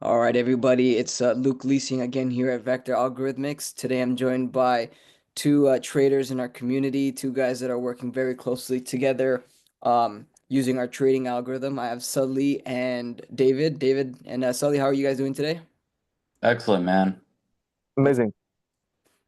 All right, everybody. It's Luke Leasing again here at Vector Algorithmics. Today I'm joined by two traders in our community, two guys that are working very closely together using our trading algorithm. I have Sully and David. David and Sully, how are you guys doing today? Excellent, man. Amazing.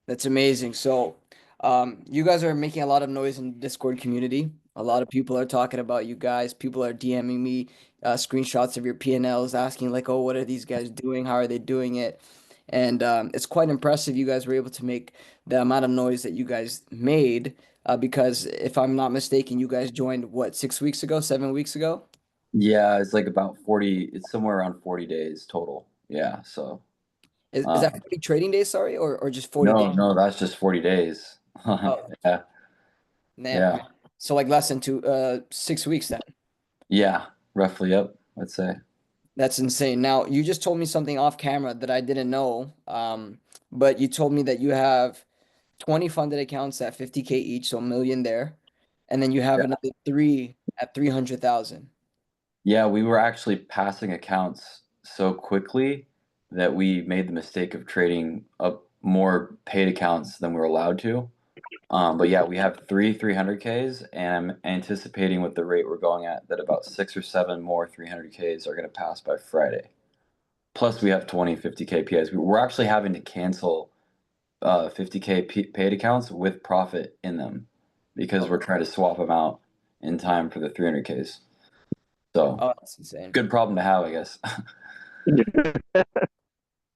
That's amazing. You guys are making a lot of noise in the Discord community. A lot of people are talking about you guys. People are DMing me screenshots of your P&Ls, asking like, "Oh, what are these guys doing? How are they doing it?" And it's quite impressive. You guys were able to make the amount of noise that you guys made. Because if I'm not mistaken, you guys joined what, 6 weeks ago, 7 weeks ago? Yeah, it's like about 40, it's somewhere around 40 days total. Yeah, so Is that um 40 trading days? Sorry, or just 40 days? no, that's just 40 days. Oh, Yeah, man. yeah. So like less than 6 weeks then. Yeah, roughly, yep, I'd say. That's insane. Now, you just told me something off camera that I didn't know. But you told me that you have 20 funded accounts at 50K each, so a million there. And then you have Yeah. another three at 300,000. Yeah, we were actually passing accounts so quickly that we made the mistake of trading up more paid accounts than we were allowed to. But yeah, we have three 300Ks, and I'm anticipating with the rate we're going at that about six or seven more 300Ks are going to pass by Friday. Plus, we have 20 50K PIs. We're actually having to cancel 50K paid accounts with profit in them because we're Oh, trying to swap them out in time for the 300Ks. So, oh, that's insane. good problem to have, I guess.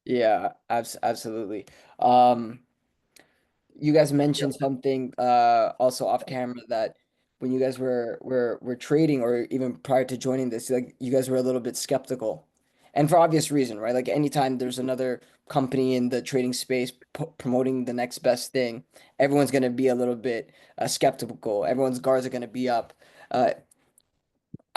Yeah, absolutely. Um, You guys mentioned something also off camera that when you guys were trading or even prior to joining this, like you guys were a little bit skeptical. And for obvious reason, right? Like anytime there's another company in the trading space promoting the next best thing, everyone's going to be a little bit skeptical. Everyone's guards are going to be up. Uh,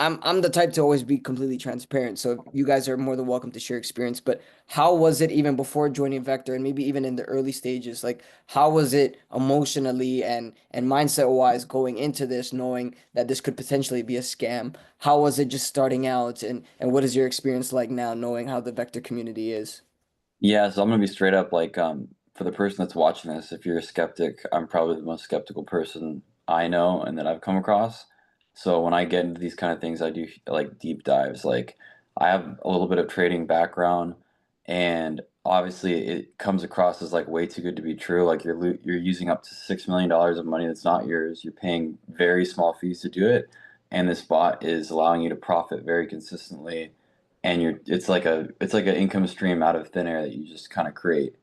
I'm the type to always be completely transparent. So you guys are more than welcome to share experience. But how was it even before joining Vector and maybe even in the early stages? Like how was it emotionally and mindset wise going into this, knowing that this could potentially be a scam? How was it just starting out and what is your experience like now knowing how the Vector community is? Yeah, so I'm gonna be straight up like for the person that's watching this, if you're a skeptic, I'm probably the most skeptical person I know and that I've come across. So when I get into these kind of things, I do like deep dives. Like I have a little bit of trading background, and obviously it comes across as like way too good to be true. Like you're using up to $6 million of money that's not yours. You're paying very small fees to do it, and this bot is allowing you to profit very consistently, and you're it's like an income stream out of thin air that you just kind of create.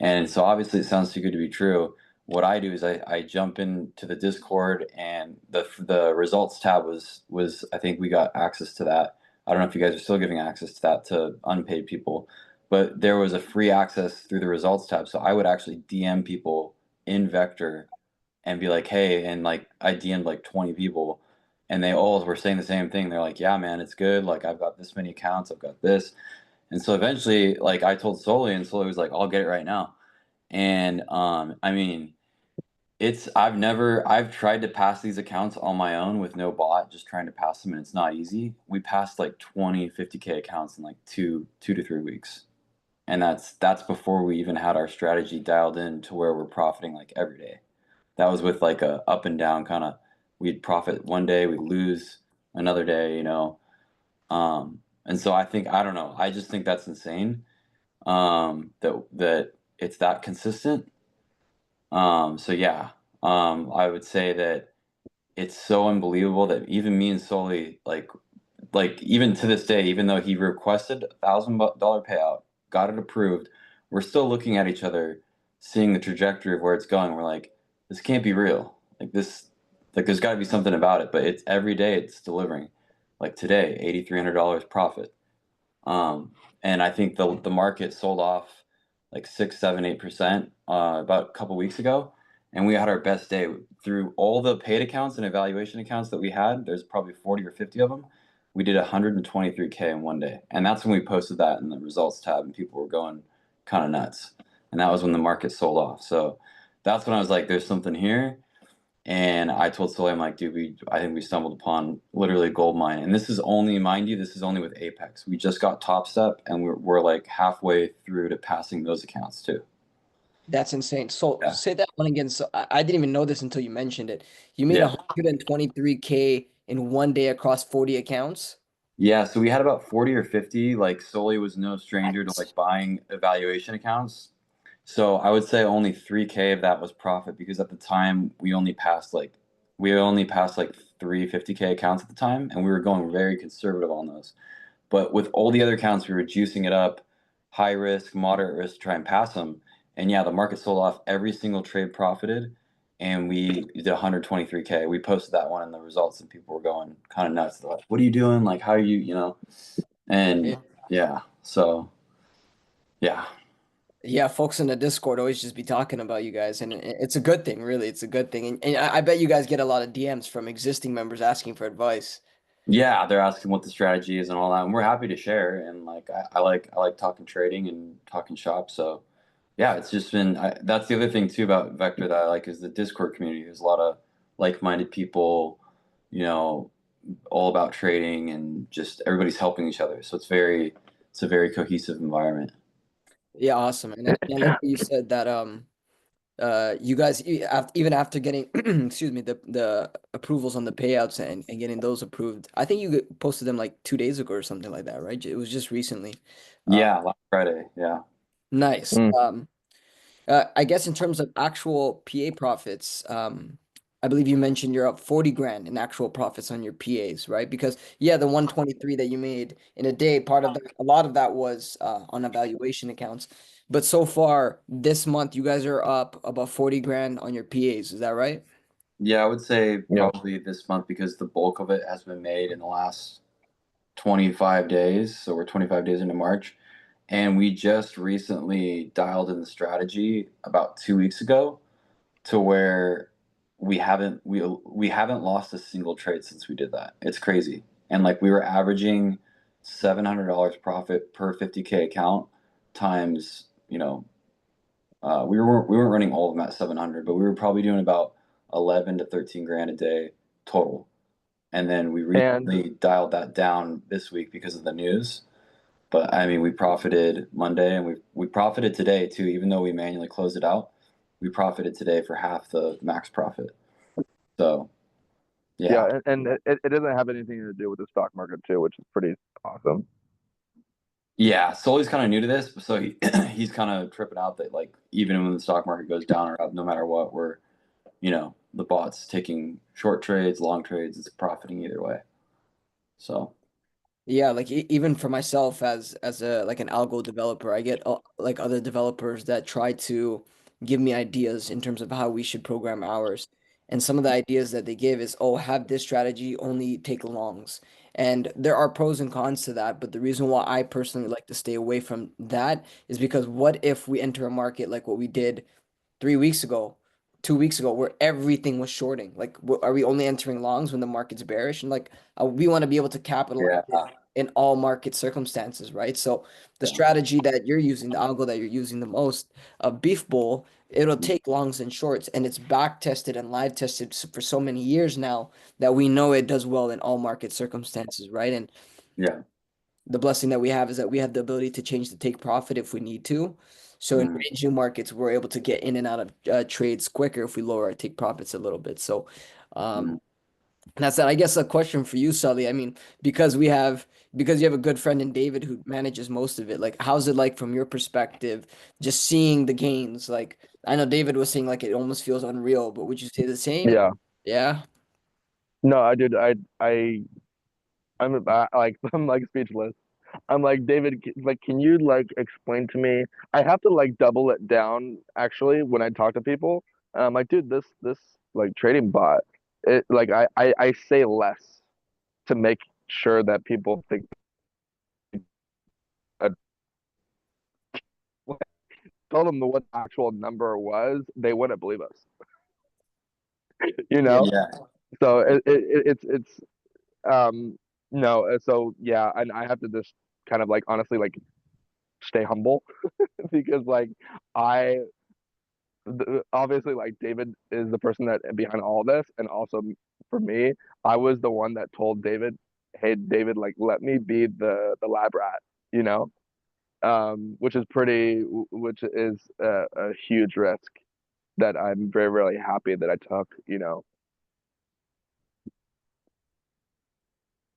And so obviously it sounds too good to be true. What I do is I jump into the Discord, and the results tab was I think we got access to that. I don't know if you guys are still giving access to that to unpaid people, but there was a free access through the results tab. So I would actually DM people in Vector and be like, hey, and like I DM'd like 20 people, and they all were saying the same thing. They're like, yeah, man, it's good. Like I've got this many accounts, I've got this. And so eventually, like I told Soli, and Soli was like, I'll get it right now. And I mean, I've tried to pass these accounts on my own with no bot, just trying to pass them, and it's not easy. We passed like 20, 50K accounts in like 2 to 3 weeks. And that's before we even had our strategy dialed in to where we're profiting like every day. That was with like a up and down kind of, we'd profit one day, we'd lose another day, you know. And so I don't know, I just think that's insane. That it's that consistent. So yeah, I would say that it's so unbelievable that even me and Soli, like even to this day, even though he requested $1,000 payout, got it approved, we're still looking at each other, seeing the trajectory of where it's going. We're like, this can't be real. Like this, like there's got to be something about it. But it's every day it's delivering. Like today, $8,300 profit. And I think the market sold off like 6, 7, 8% about a couple weeks ago, and we had our best day through all the paid accounts and evaluation accounts that we had. There's probably 40 or 50 of them. We did 123K in one day, and that's when we posted that in the results tab, and people were going kind of nuts. And that was when the market sold off. So that's when I was like, "There's something here." And I told Sully, I'm like, dude, I think we stumbled upon literally a gold mine. And this is only, mind you, this is only with Apex. We just got Top Step, and we're like halfway through to passing those accounts too. That's insane. So Yeah. say that one again. So I didn't even know this until you mentioned it. You made Yeah. 123K in one day across 40 accounts. Yeah. So we had about 40 or 50. Like Sully was no stranger to That's like buying evaluation accounts. So I would say only 3K of that was profit because at the time we only passed like 350K accounts at the time, and we were going very conservative on those. But with all the other accounts, we were juicing it up, high risk, moderate risk to try and pass them. And yeah, the market sold off. Every single trade profited, and we did 123K. We posted that one in the results, and people were going kind of nuts. They're like, "What are you doing? Like, how are you? You know?" And yeah. yeah, so yeah, Yeah, folks in the Discord always just be talking about you guys, and it's a good thing, really. It's a good thing, and I bet you guys get a lot of DMs from existing members asking for advice. yeah, they're asking what the strategy is and all that, and we're happy to share. And like, I like talking trading and talking shop. So yeah, it's just been that's the other thing too about Vector that I like is the Discord community. There's a lot of like-minded people, you know, all about trading and just everybody's helping each other. So it's a very cohesive environment. Yeah, awesome. And I like what you said that you guys even after getting excuse me the approvals on the payouts and getting those approved. I think you posted them like 2 days ago or something like that, right? It was just recently. Uh, Yeah, last Friday. Yeah. nice. Mm. I guess in terms of actual PA profits, I believe you mentioned you're up 40 grand in actual profits on your PAs, right? Because yeah, the 123 that you made in a day, part of a lot of that was on evaluation accounts. But so far this month, you guys are up about 40 grand on your PAs. Is that right? Yeah, I would say Yeah. probably this month because the bulk of it has been made in the last 25 days. So we're 25 days into March. And we just recently dialed in the strategy about 2 weeks ago to where we haven't lost a single trade since we did that. It's crazy. And like we were averaging $700 profit per 50K account times, we weren't running all of them at 700, but we were probably doing about 11 to 13 grand a day total. And then we And recently dialed that down this week because of the news. But I mean, we profited Monday and we profited today too, even though we manually closed it out. We profited today for half the max profit. So yeah, yeah. it doesn't have anything to do with the stock market too, which is pretty awesome. Yeah, Sully's kind of new to this, so he's kind of tripping out that like even when the stock market goes down or up, no matter what, the bot's taking short trades, long trades, it's profiting either way. So Yeah, like even for myself as a like an algo developer, I get like other developers that try to give me ideas in terms of how we should program ours. And some of the ideas that they give is, oh, have this strategy, only take longs. And there are pros and cons to that, but the reason why I personally like to stay away from that is because what if we enter a market like what we did 3 weeks ago, 2 weeks ago, where everything was shorting? Like, are we only entering longs when the market's bearish? And like, we want to be able to capitalize yeah, in all market circumstances, right? So the yeah, strategy that you're using, the algo that you're using the most, Beef Bull, it'll take longs and shorts, and it's back tested and live tested for so many years now that we know it does well in all market circumstances, right? And yeah. the blessing that we have is that we have the ability to change the take profit if we need to. So in Mm, ranging markets, we're able to get in and out of trades quicker if we lower our take profits a little bit. So um, mm. that's that. I guess a question for you, Sully. I mean, because you have a good friend in David who manages most of it. Like, how's it like from your perspective, just seeing the gains? Like, I know David was saying like it almost feels unreal, but would you say the same? Yeah. Yeah. No, I did. Like I'm like speechless. I'm like David. Like, can you like explain to me? I have to like double it down actually when I talk to people. And I'm like, dude, this like trading bot. It like I say less to make sure that people think. I told them what the actual number was, they wouldn't believe us. You Yeah. know. Yeah. So it's no. So yeah, and I have to just kind of like honestly like stay humble because like I obviously like David is the person that behind all this, and also for me, I was the one that told David, "Hey, David, like let me be the lab rat," you know, which is which is a huge risk that I'm very, really happy that I took, you know.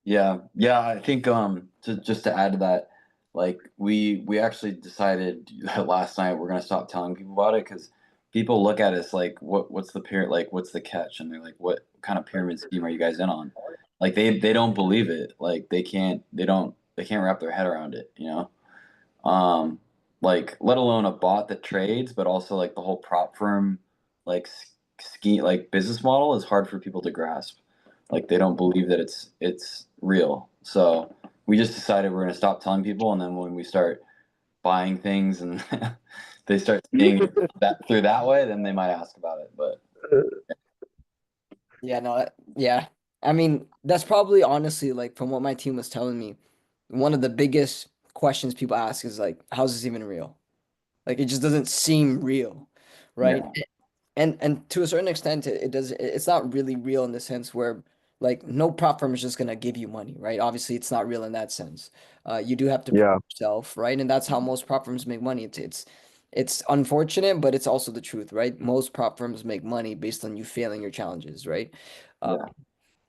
Yeah, yeah, I think to just to add to that, like we actually decided that last night we're gonna stop telling people about it because people look at us like what's the pyramid, like what's the catch, and they're like, what kind of pyramid scheme are you guys in on? Like they don't believe it. Like they can't wrap their head around it, you know? Um, like let alone a bot that trades, but also like the whole prop firm like ski like business model is hard for people to grasp. Like they don't believe that it's real. So we just decided we're gonna stop telling people, and then when we start buying things and they start seeing it that through that way, then they might ask about it. But Yeah, no, yeah. I mean, that's probably honestly like from what my team was telling me, one of the biggest questions people ask is like, how's this even real? Like it just doesn't seem real, right? yeah, And to a certain extent, it does. It's not really real in the sense where like no prop firm is just gonna give you money, right? Obviously, it's not real in that sense. You do have to prove Yeah, yourself, right? And that's how most prop firms make money. It's unfortunate, but it's also the truth, right? Most prop firms make money based on you failing your challenges, right? Uh,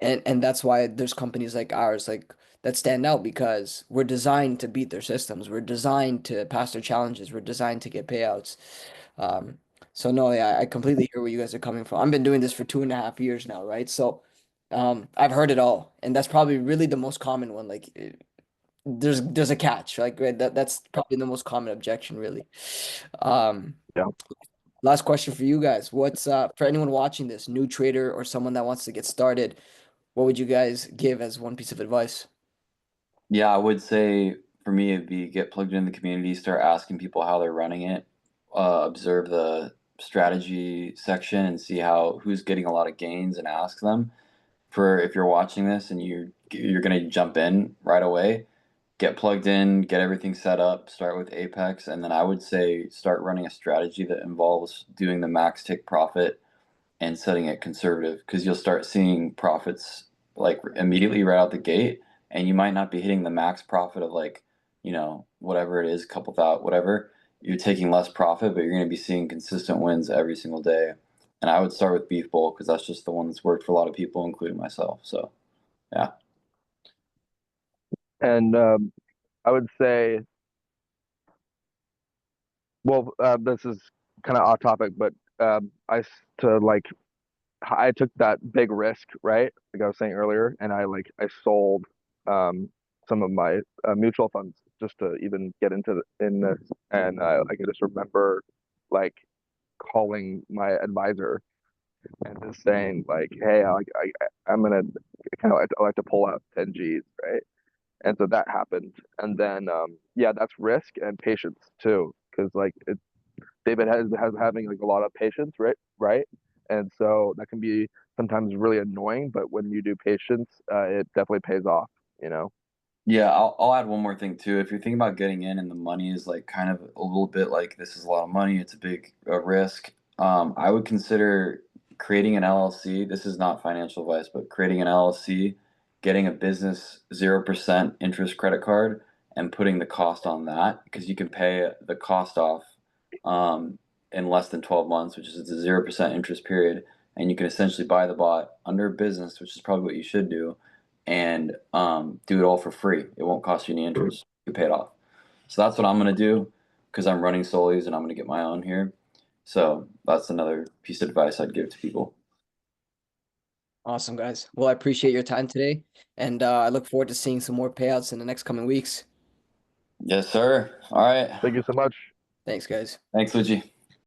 yeah, and that's why there's companies like ours like that stand out because we're designed to beat their systems. We're designed to pass their challenges. We're designed to get payouts. Um, so no, yeah, I completely hear where you guys are coming from. I've been doing this for 2.5 years now, right? So I've heard it all, and that's probably really the most common one. Like there's a catch, like right? That's probably the most common objection, really. Um, yeah. Last question for you guys. What's for anyone watching this, new trader or someone that wants to get started? What would you guys give as one piece of advice? yeah. I would say for me it'd be get plugged in the community, start asking people how they're running it, observe the strategy section and see how who's getting a lot of gains and ask them. For if you're watching this and you're gonna jump in right away, get plugged in, get everything set up, start with Apex, and then I would say start running a strategy that involves doing the max take profit and setting it conservative because you'll start seeing profits like immediately right out the gate, and you might not be hitting the max profit of like, whatever it is, couple thought, whatever. You're taking less profit, but you're going to be seeing consistent wins every single day. And I would start with beef bowl because that's just the one that's worked for a lot of people, including myself. So yeah. And I would say, well, this is kind of off topic, but to like I took that big risk, right? Like I was saying earlier, and I sold some of my mutual funds just to even get in this. And I can just remember like calling my advisor and just saying like, "Hey, I'm gonna kind of I like to pull out 10 G's, right?" And so that happened, and then yeah, that's risk and patience too, because David has having like a lot of patience, right? Right. And so that can be sometimes really annoying, but when you do patience, it definitely pays off, you know? Yeah, I'll add one more thing too. If you're thinking about getting in and the money is like kind of a little bit like this is a lot of money, it's a big risk. I would consider creating an LLC. This is not financial advice, but creating an LLC, getting a business 0% interest credit card, and putting the cost on that because you can pay the cost off in less than 12 months, which is a 0% interest period, and you can essentially buy the bot under a business, which is probably what you should do and do it all for free. It won't cost you any interest. You pay it off. So that's what I'm gonna do because I'm running solis and I'm gonna get my own here. So that's another piece of advice I'd give to people. Awesome, guys. Well, I appreciate your time today, and I look forward to seeing some more payouts in the next coming weeks. Yes, sir. All right. Thank you so much. Thanks, guys. Thanks, Luigi.